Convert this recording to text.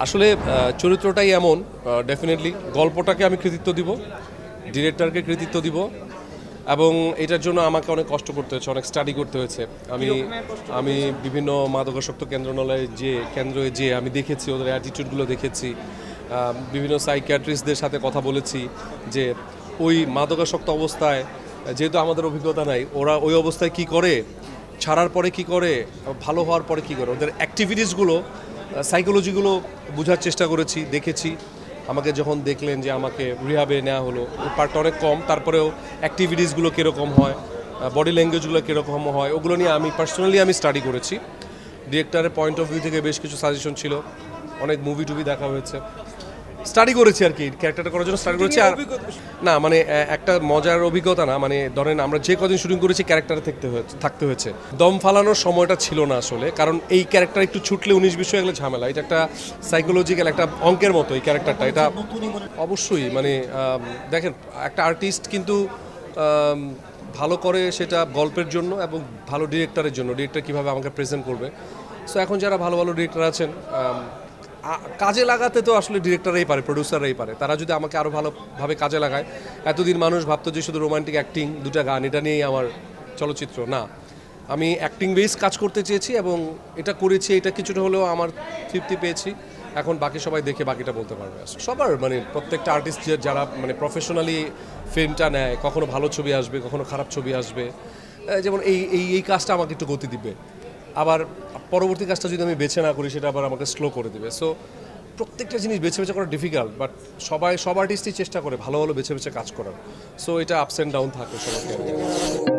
আসলে চরিত্রটাই এমন ডেফিনেটলি গল্পটাকে আমি কৃতিত্ব দিব, ডিরেক্টরকে কৃতিত্ব দিব এবং এটার জন্য আমাকে অনেক কষ্ট করতে হয়েছে, অনেক স্টাডি করতে হয়েছে। আমি বিভিন্ন মাদকাসক্ত কেন্দ্রে যে আমি দেখেছি, ওদের অ্যাটিটিউডগুলো দেখেছি, বিভিন্ন সাইকিয়াট্রিস্টদের সাথে কথা বলেছি যে ওই মাদকাসক্ত অবস্থায় যেহেতু আমাদের অভিজ্ঞতা নাই, ওরা ওই অবস্থায় কি করে, ছাড়ার পরে কি করে, ভালো হওয়ার পরে কি করে, ওদের অ্যাক্টিভিটিসগুলো সাইকোলজিগুলো বোঝার চেষ্টা করেছি, দেখেছি। আমাকে যখন দেখলেন যে আমাকে রিহাবে নেওয়া হলো, ওই পার্টটা অনেক কম, তারপরেও অ্যাক্টিভিটিসগুলো কীরকম হয়, বডি ল্যাঙ্গুয়েজগুলো কীরকম হয়, ওগুলো নিয়ে আমি পার্সোনালি স্টাডি করেছি। ডিরেক্টরের পয়েন্ট অফ ভিউ থেকে বেশ কিছু সাজেশন ছিল, অনেক মুভি টুভি দেখা হয়েছে, স্টাডি করেছি আর কি, ক্যারেক্টারটা করার জন্য স্টাডি করেছি। আর না মানে একটা মজার অভিজ্ঞতা না, মানে ধরেন আমরা যে কদিন শুটিং করেছি ক্যারেক্টারে থাকতে হয়েছে, দম ফালানোর সময়টা ছিল না আসলে, কারণ এই ক্যারেক্টার একটু ছুটলে 19-20 হয়ে গেলে ঝামেলা। এটা একটা সাইকোলজিক্যাল একটা অঙ্কের মতো এই ক্যারেক্টারটা, এটা অবশ্যই মানে দেখেন একটা আর্টিস্ট কিন্তু ভালো করে সেটা গল্পের জন্য এবং ভালো ডিরেক্টরের জন্য, ডিরেক্টর কীভাবে আমাকে প্রেজেন্ট করবে। সো এখন যারা ভালো ভালো ডিরেক্টর আছেন, কাজে লাগাতে তো আসলে ডিরেক্টররাই পারে, প্রডিউসাররাই পারে। তারা যদি আমাকে আরও ভালোভাবে কাজে লাগায়, এতদিন মানুষ ভাবতো যে শুধু রোমান্টিক অ্যাক্টিং, দুটা গান, এটা নিয়েই আমার চলচ্চিত্র না। আমি অ্যাক্টিং বেস কাজ করতে চেয়েছি এবং এটা করেছি, এটা কিছুটা হলেও আমার তৃপ্তি পেয়েছি। এখন বাকি সবাই দেখে বাকিটা বলতে পারবে। সবার মানে প্রত্যেকটা আর্টিস্ট যারা মানে প্রফেশনালি ফিল্মটা নেয়, কখনো ভালো ছবি আসবে, কখনো খারাপ ছবি আসবে, যেমন এই কাজটা আমাকে একটু গতি দিবে, আবার পরবর্তী কাজটা যদি আমি বেছে না করি সেটা আবার আমাকে স্লো করে দেবে। সো প্রত্যেকটা জিনিস বেছে বেছে করা ডিফিকাল্ট, বাট সব আর্টিস্টই চেষ্টা করে ভালো ভালো বেছে বেছে কাজ করার। সো এটা আপস অ্যান্ড ডাউন থাকে সবার।